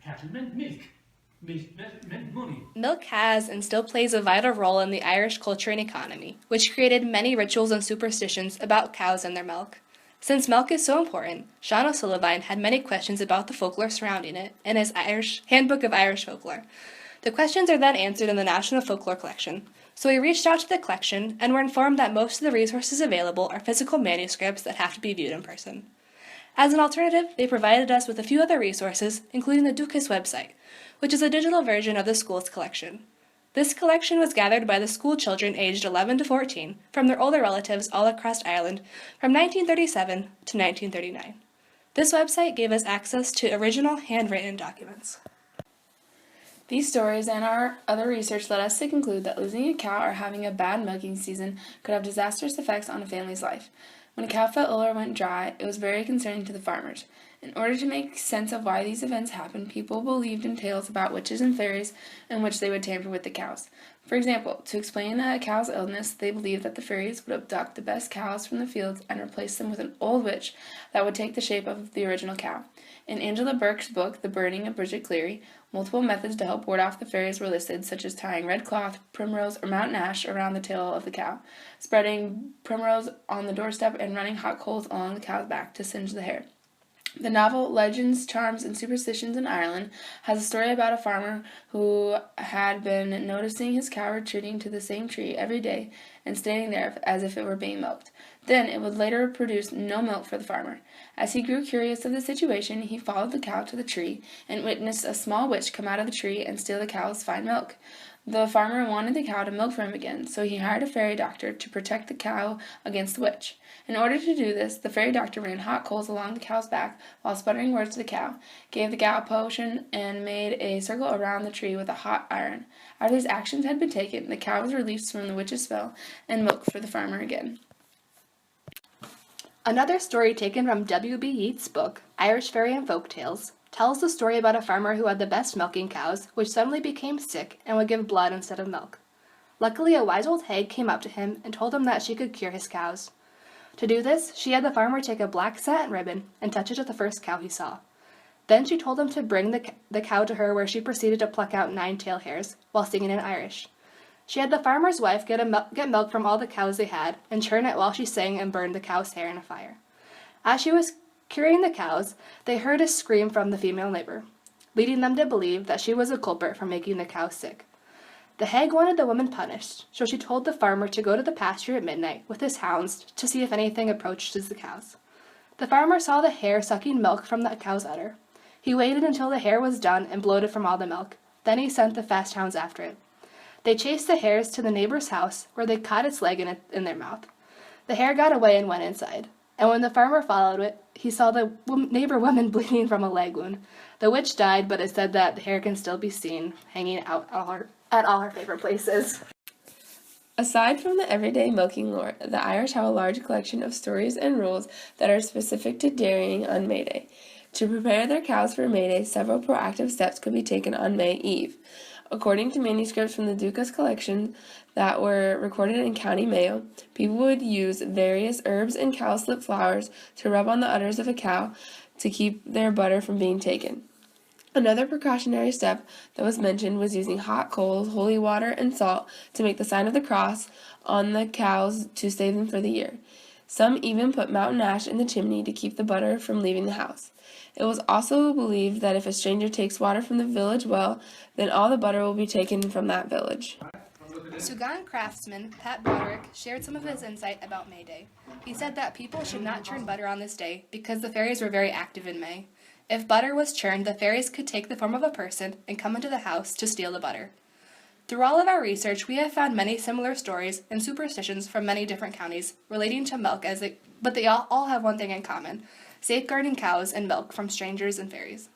Cattle meant milk. Milk meant money. Milk has and still plays a vital role in the Irish culture and economy, which created many rituals and superstitions about cows and their milk. Since milk is so important, Sean O'Sullivan had many questions about the folklore surrounding it in his Handbook of Irish Folklore. The questions are then answered in the National Folklore Collection. So we reached out to the collection and were informed that most of the resources available are physical manuscripts that have to be viewed in person. As an alternative, they provided us with a few other resources, including the Dukas website, which is a digital version of the school's collection. This collection was gathered by the school children aged 11 to 14 from their older relatives all across Ireland from 1937 to 1939. This website gave us access to original handwritten documents. These stories and our other research led us to conclude that losing a cow or having a bad milking season could have disastrous effects on a family's life. When a cow fell ill or went dry, it was very concerning to the farmers. In order to make sense of why these events happened, people believed in tales about witches and fairies in which they would tamper with the cows. For example, to explain a cow's illness, they believed that the fairies would abduct the best cows from the fields and replace them with an old witch that would take the shape of the original cow. In Angela Burke's book, The Burning of Bridget Cleary, multiple methods to help ward off the fairies were listed, such as tying red cloth, primrose, or mountain ash around the tail of the cow, spreading primrose on the doorstep, and running hot coals along the cow's back to singe the hair. The novel Legends, Charms, and Superstitions in Ireland has a story about a farmer who had been noticing his cow retreating to the same tree every day and staying there as if it were being milked. Then it would later produce no milk for the farmer. As he grew curious of the situation, he followed the cow to the tree and witnessed a small witch come out of the tree and steal the cow's fine milk. The farmer wanted the cow to milk for him again, so he hired a fairy doctor to protect the cow against the witch. In order to do this, the fairy doctor ran hot coals along the cow's back while sputtering words to the cow, gave the cow a potion, and made a circle around the tree with a hot iron. After these actions had been taken, the cow was released from the witch's spell and milked for the farmer again. Another story taken from W.B. Yeats' book, Irish Fairy and Folk Tales, tells the story about a farmer who had the best milking cows, which suddenly became sick and would give blood instead of milk. Luckily, a wise old hag came up to him and told him that she could cure his cows. To do this, she had the farmer take a black satin ribbon and touch it to the first cow he saw. Then she told him to bring the cow to her, where she proceeded to pluck out 9 tail hairs, while singing in Irish. She had the farmer's wife get milk from all the cows they had, and churn it while she sang and burned the cow's hair in a fire. As she was curing the cows, they heard a scream from the female neighbor, leading them to believe that she was a culprit for making the cows sick. The hag wanted the woman punished, so she told the farmer to go to the pasture at midnight with his hounds to see if anything approached the cows. The farmer saw the hare sucking milk from the cow's udder. He waited until the hare was done and bloated from all the milk. Then he sent the fast hounds after it. They chased the hares to the neighbor's house, where they caught its leg in their mouth. The hare got away and went inside, and when the farmer followed it, he saw the neighbor woman bleeding from a leg wound. The witch died, but it said that the hare can still be seen hanging out at all her favorite places. Aside from the everyday milking lore, the Irish have a large collection of stories and rules that are specific to dairying on May Day. To prepare their cows for May Day, several proactive steps could be taken on May Eve. According to manuscripts from the Dukas collection that were recorded in County Mayo, people would use various herbs and cowslip flowers to rub on the udders of a cow to keep their butter from being taken. Another precautionary step that was mentioned was using hot coals, holy water, and salt to make the sign of the cross on the cows to save them for the year. Some even put mountain ash in the chimney to keep the butter from leaving the house. It was also believed that if a stranger takes water from the village well, then all the butter will be taken from that village. Sugan craftsman Pat Broderick shared some of his insight about May Day. He said that people should not churn butter on this day because the fairies were very active in May. If butter was churned, the fairies could take the form of a person and come into the house to steal the butter. Through all of our research, we have found many similar stories and superstitions from many different counties relating to milk, but they all have one thing in common: safeguarding cows and milk from strangers and fairies.